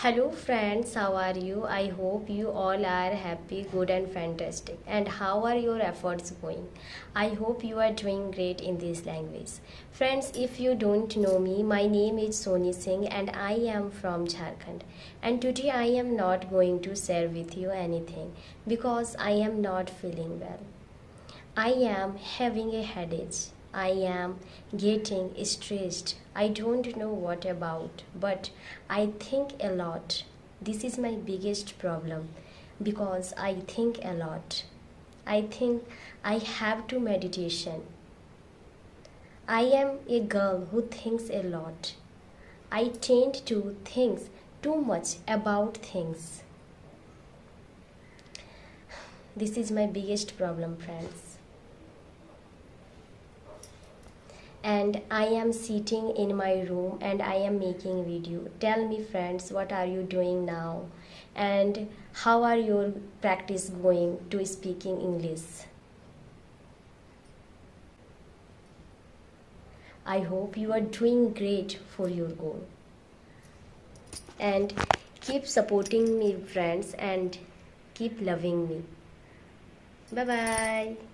Hello friends, how are you? I hope you all are happy, good and fantastic. And how are your efforts going? I hope you are doing great in this language. Friends, if you don't know me, my name is Soni Singh and I am from Jharkhand. And today I am not going to share with you anything because I am not feeling well. I am having a headache. I am getting stressed. I don't know what about, but I think a lot. This is my biggest problem because I think a lot. I think I have to meditation. I am a girl who thinks a lot. I tend to think too much about things. This is my biggest problem, friends. And I am sitting in my room and I am making video. Tell me friends, what are you doing now? And how are your practice going to speaking English? I hope you are doing great for your goal. And keep supporting me friends and keep loving me. Bye bye.